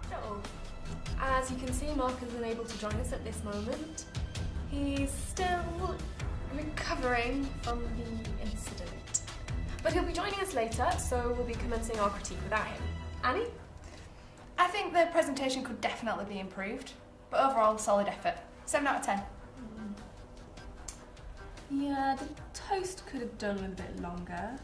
Joel, as you can see, Mark is unable to join us at this moment. He's still recovering from the incident. But he'll be joining us later, so we'll be commencing our critique without him. Annie? I think the presentation could definitely be improved, but overall, a solid effort. 7 out of 10. Yeah, the toast could have done with a bit longer.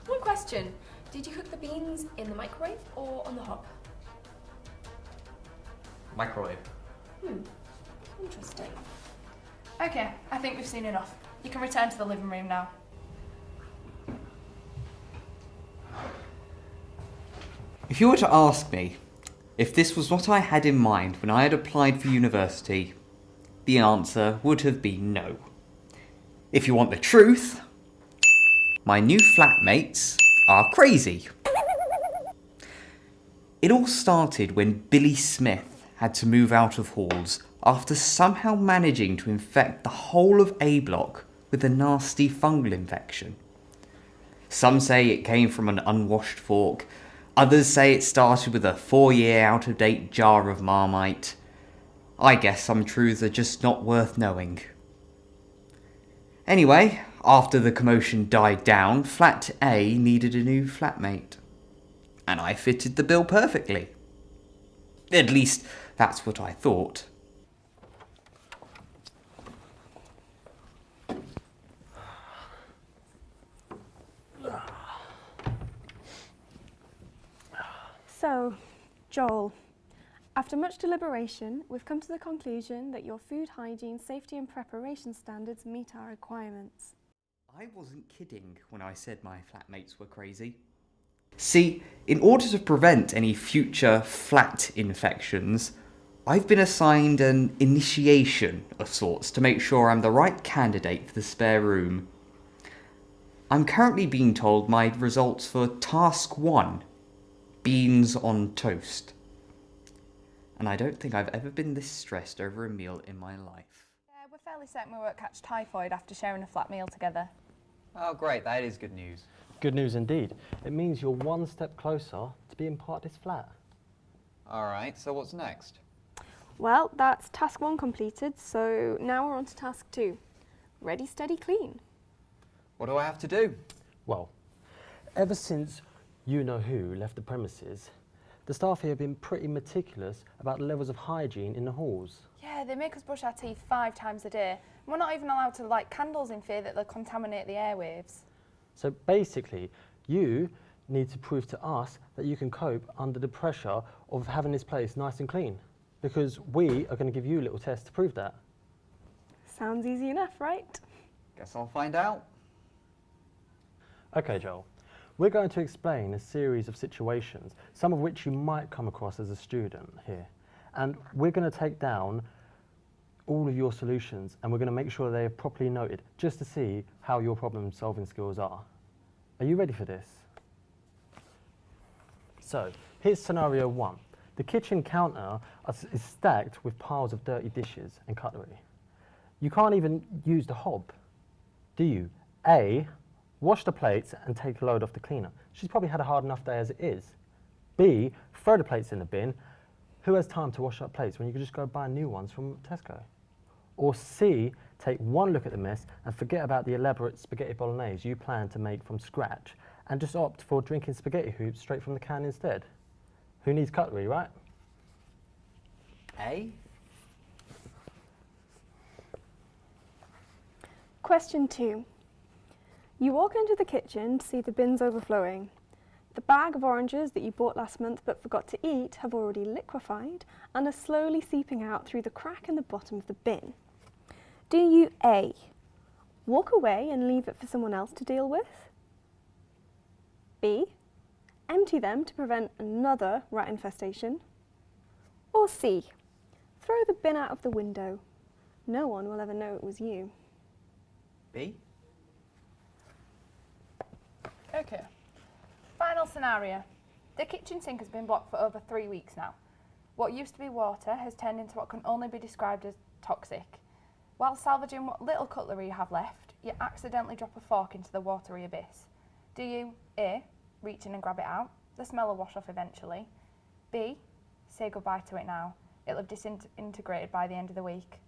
One question. Did you cook the beans in the microwave or on the hob? Microwave. Interesting. Okay, I think we've seen enough. You can return to the living room now. If you were to ask me if this was what I had in mind when I had applied for university, the answer would have been no. If you want the truth, my new flatmates are crazy. It all started when Billy Smith had to move out of halls after somehow managing to infect the whole of A block with a nasty fungal infection. Some say it came from an unwashed fork, others say it started with a 4-year out-of-date jar of Marmite. I guess some truths are just not worth knowing. Anyway, after the commotion died down, Flat A needed a new flatmate. And I fitted the bill perfectly. At least, that's what I thought. So, Joel, after much deliberation, we've come to the conclusion that your food hygiene, safety and preparation standards meet our requirements. I wasn't kidding when I said my flatmates were crazy. See, in order to prevent any future flat infections, I've been assigned an initiation of sorts to make sure I'm the right candidate for the spare room. I'm currently being told my results for Task 1, beans on toast. And I don't think I've ever been this stressed over a meal in my life. Yeah, we're fairly certain we won't catch typhoid after sharing a flat meal together. Oh great, that is good news. Good news indeed. It means you're one step closer to being part of this flat. Alright, so what's next? Well, that's task 1 completed, so now we're on to task 2. Ready, steady, clean. What do I have to do? Well, ever since you-know-who left the premises, the staff here have been pretty meticulous about the levels of hygiene in the halls. Yeah, they make us brush our teeth 5 times a day. And we're not even allowed to light candles in fear that they'll contaminate the airwaves. So basically, you need to prove to us that you can cope under the pressure of having this place nice and clean. Because we are going to give you a little test to prove that. Sounds easy enough, right? Guess I'll find out. Okay, Joel. We're going to explain a series of situations, some of which you might come across as a student here. And we're going to take down all of your solutions and we're going to make sure they are properly noted just to see how your problem solving skills are. Are you ready for this? So, here's scenario 1. The kitchen counter is stacked with piles of dirty dishes and cutlery. You can't even use the hob, do you? A, wash the plates and take a load off the cleaner. She's probably had a hard enough day as it is. B, throw the plates in the bin. Who has time to wash up plates when you could just go buy new ones from Tesco? Or C, take one look at the mess and forget about the elaborate spaghetti bolognese you plan to make from scratch and just opt for drinking spaghetti hoops straight from the can instead. Who needs cutlery, right? A? Question 2. You walk into the kitchen to see the bins overflowing. The bag of oranges that you bought last month but forgot to eat have already liquefied and are slowly seeping out through the crack in the bottom of the bin. Do you A, walk away and leave it for someone else to deal with? B, empty them to prevent another rat infestation? Or C, throw the bin out of the window? No one will ever know it was you. B? Okay. Final scenario. The kitchen sink has been blocked for over 3 weeks now. What used to be water has turned into what can only be described as toxic. While salvaging what little cutlery you have left, you accidentally drop a fork into the watery abyss. Do you A, reach in and grab it out? The smell will wash off eventually. B, say goodbye to it now. It'll have disintegrated by the end of the week.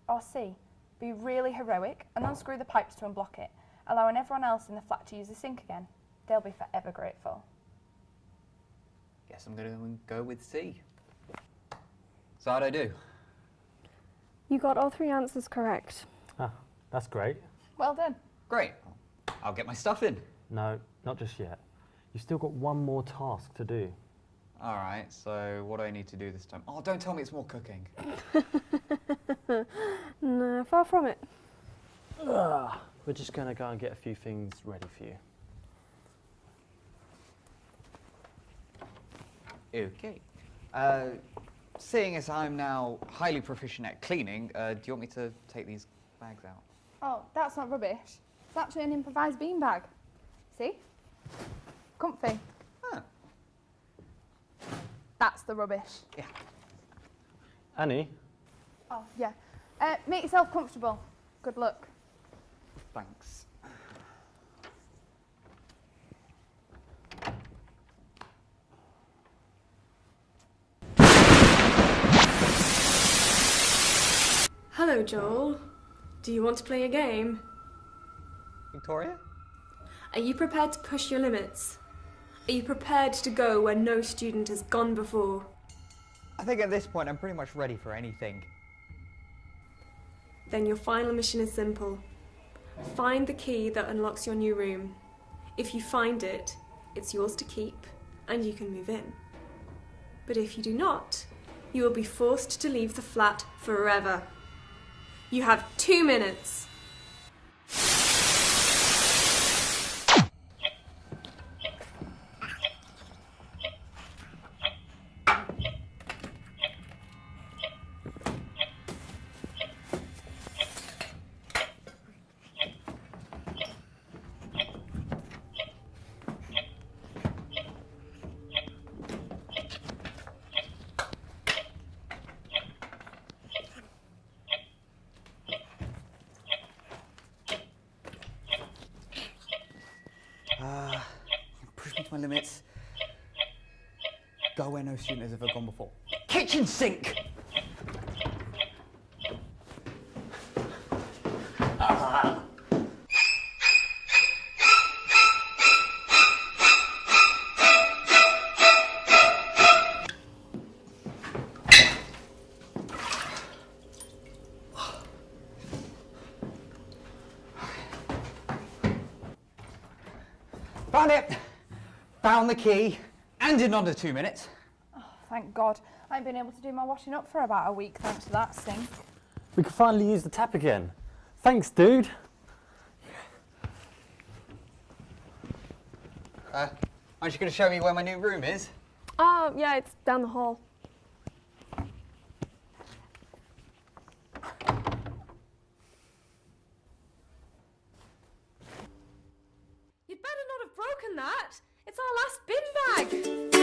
Or C, be really heroic and unscrew the pipes to unblock it, allowing everyone else in the flat to use the sink again. They'll be forever grateful. Guess I'm going to go with C. So how'd I do? You got all 3 answers correct. Ah, that's great. Well done. Great. I'll get my stuff in. No, not just yet. You've still got one more task to do. All right, so what do I need to do this time? Oh, don't tell me it's more cooking. No, far from it. We're just going to go and get a few things ready for you. Okay. Seeing as I'm now highly proficient at cleaning, do you want me to take these bags out? Oh, that's not rubbish. It's actually an improvised beanbag. See? Comfy. Huh. That's the rubbish. Yeah. Annie, Oh, yeah. Make yourself comfortable. Good luck. Thanks. Hello, Joel. Do you want to play a game? Victoria? Are you prepared to push your limits? Are you prepared to go where no student has gone before? I think at this point I'm pretty much ready for anything. Then your final mission is simple. Find the key that unlocks your new room. If you find it, it's yours to keep and you can move in. But if you do not, you will be forced to leave the flat forever. You have 2 minutes. Push me to my limits. Go where no student has ever gone before. Kitchen sink! Found it! Found the key, and in under 2 minutes. Thank God. I ain't been able to do my washing up for about a week thanks to that sink. we can finally use the tap again. Thanks, dude. Aren't you going to show me where my new room is? Yeah, it's down the hall. You'd better not have broken that. It's our last bin bag.